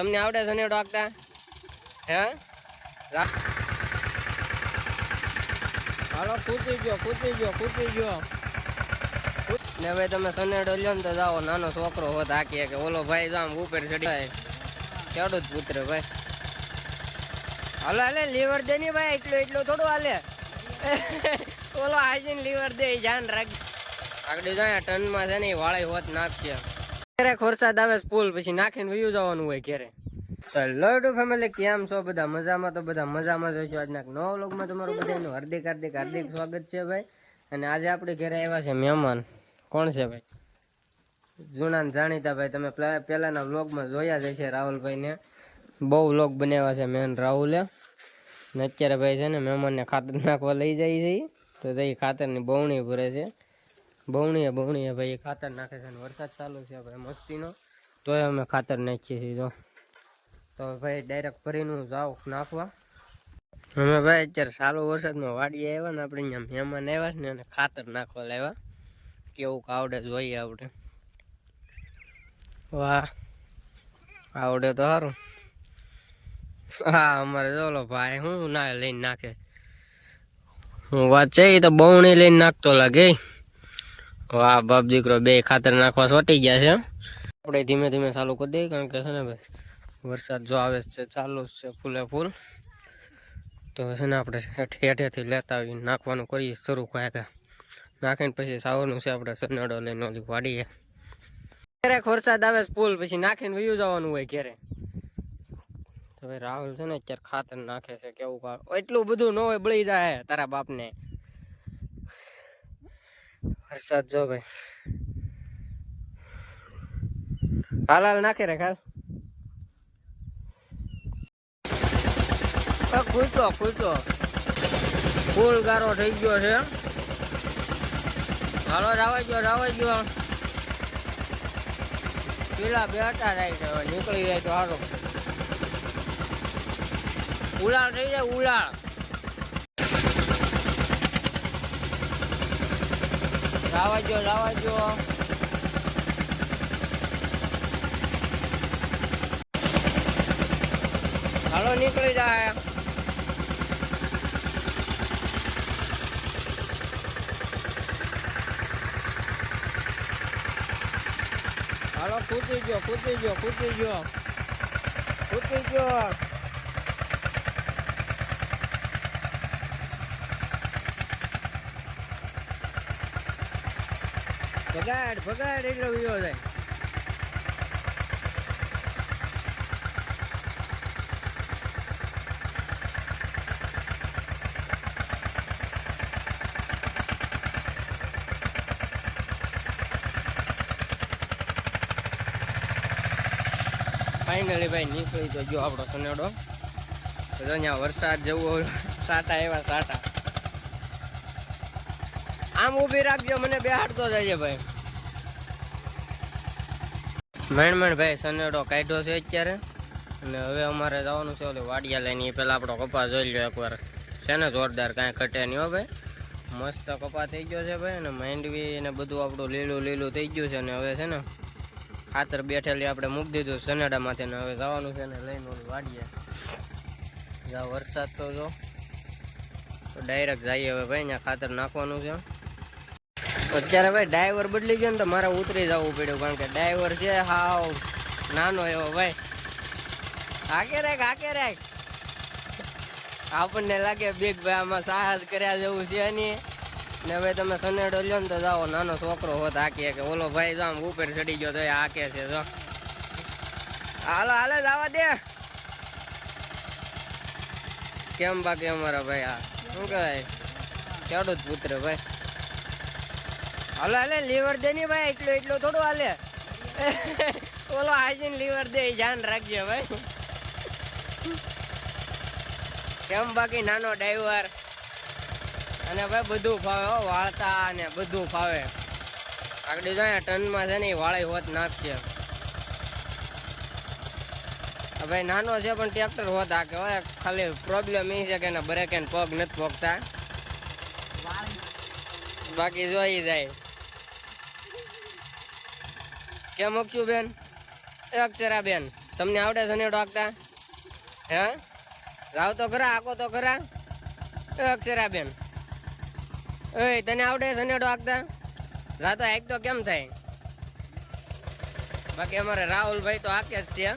તમને આવડે સનેડો આંકતા? હે હાલો કૂદી ગયો ને હવે તમે સનેડો લ્યો ને તો જાઓ, નાનો છોકરો હોત હાકીએ કે ઓલો ભાઈ આમ ઉપર ચડી ખેડૂત પુત્ર ભાઈ. હાલો હાલે લીવર દે ની ભાઈ, એટલું થોડું હાલે. ઓલો હાજીને લીવર દે, ધ્યાન રાખ. આગળ જાય ટનમાં છે ને વાળે હોત નાખશે. ક્યારેક વરસાદ આવે ફૂલ પછી નાખીને વયું જવાનું હોય ઘેરે. હેલો ફેમિલી, કેમ છો બધા? મજામાં? તો બધા મજામાં જ હશો. આજના નવા વ્લોગમાં તમારું બધાનું હાર્દિક સ્વાગત છે ભાઈ. અને આજે આપણે ઘરે આવ્યા છે મહેમાન. કોણ છે ભાઈ? જૂના ને જાણીતા ભાઈ. તમે પહેલાના વ્લોગમાં જોયા જ હશે રાહુલભાઈને. બહુ વ્લોગ બનાવ્યા છે મેન રાહુલે. ને અત્યારે ભાઈ છે ને મહેમાનને ખાતર નાખવા લઈ જાય છે. તો જઈ ખાતરની બવણી ભરે છે. બવણીએ ભાઈ ખાતર નાખે છે. વરસાદ ચાલુ છે ભાઈ મસ્તીનો, તોય અમે ખાતર નાખીએ છીએ. જો તો ભાઈ ડાયરેક્ટ ભરીનું જાવ નાખવા. અમે ભાઈ અત્યારે સારો વરસાદમાં વાડીએ આવ્યા ને, આપણે અહીંયા મહેમાન આવ્યા છે ને અને ખાતર નાખવા લાવ્યા. કેવું આવડે જોઈએ આપણે. વાહ, આવડે તો સારું. હા, અમારે ચોલો ભાઈ હું ના લઈને નાખે. હું વાત છે એ તો બવણી લઈને નાખતો લાગે. વાહ બાપ દીકરો બે ખાતર નાખવા સોટી ગયા છે. આપણે ધીમે ધીમે ચાલુ કરી દઈએ, કારણ કે છે ને ભાઈ વરસાદ જો આવે છે ચાલુ જ છે ફૂલે ફૂલ. તો છે ને આપણે હેઠેથી લેતા આવીને નાખવાનું કરીએ શરૂ. કાંઈ નાખીને પછી સાવરનું છે આપણે સનેડો લઈને ઓલી વાડીએ. ક્યારેક વરસાદ આવે ફૂલ પછી નાખીને વયું જવાનું હોય ઘેરે. તો ભાઈ રાહુલ છે ને અત્યારે ખાતર નાખે છે. કેવું એટલું બધું ન હોય, બળી જાય તારા બાપને. વરસાદ જો ભાઈ હાલ નાખે રે ખાલ. ખૂટો ફૂલ ગારો થઈ ગયો છે. હાલો રાવા ગયો પેલા બેટા જાય નીકળી જાય તો સારું. ઉલાળ થઈ જાય ઉલાળ. રાવા ગયો હાલો નીકળી જાય. હાલો કૂદી ગયો ભગાડ એટલો વિયો જાય. ફાઇનલી ભાઈ નીકળી તો ગયો આપણો સનેડો. તો અહીંયા વરસાદ જેવું સાટા એવા સાટા. આમ ઊભી રાખજો, મને બેહાડતો જાય ભાઈ. માંડ ભાઈ સનેડો કાઢ્યો છે અત્યારે. અને હવે અમારે જવાનું છે ઓલી વાડિયા લઈને. એ પહેલાં આપણો કપા જોઈ લો એકવાર. છે ને જોરદાર, કાંઈ ઘટે નહીં હો ભાઈ. મસ્ત કપા થઈ ગયો છે ભાઈ. અને માંડવી ને બધું આપણું લીલું થઈ ગયું છે. અને હવે છે ને ખાતર બેઠેલી આપણે મૂકી દીધું સનેડામાંથી. ને હવે જવાનું છે ને લઈને ઓલી વાડીએ. જા વરસાદ તો જો ડાયરેક્ટ જઈએ હવે ભાઈ. અહીંયા ખાતર નાખવાનું છે. અત્યારે ભાઈ ડ્રાઈવર બદલી ગયો ને તો મારે ઉતરી જવું પડ્યું, કારણ કે ડ્રાઈવર છે હાવ નાનો એવો ભાઈ. હાકે રાખ આપણને લાગે બીક ભાઈ આમાં સાહસ કર્યા જેવું છે નહીં. ને હવે તમે સનેડો લ્યો ને તો જાઓ, નાનો છોકરો હોત હાકીએ કે ઓલો ભાઈ જો આમ ઉપર ચડી ગયો તો એ હાકે છે. જો હાલે જવા દે. કેમ બાકી અમારા ભાઈ આ શું કહેવાય ખેડૂત પુત્ર ભાઈ. હાલે લીવર દે ની ભાઈ, એટલું થોડું હાલે. ઓલો હાજીને લીવર દે, ધ્યાન રાખજે ભાઈ. કેમ બાકી નાનો ડ્રાઈવર. અને ભાઈ બધું ફાવે વાળતા અને બધું ફાવે. આગળ જાય ટનમાં છે ને વાળે હોત નાખશે. ભાઈ નાનો છે પણ ટ્રેક્ટર હોત હાકે. ખાલી પ્રોબ્લેમ એ છે કે એના બ્રેક એન્ડ પગ નથી પોગતા, બાકી જોઈ જાય. કેમ મૂકશું બેન? અક્ષરા બેન તમને આવડે સનેડો હાંકતા? હે રાવ તો ખરા, આકો તો ખરા. અક્ષરાબેન ઓય તને આવડે સનેડો હાંકતા? રાતો હાંક તો કેમ થાય? બાકી અમારે રાહુલભાઈ તો હાકે જ છે.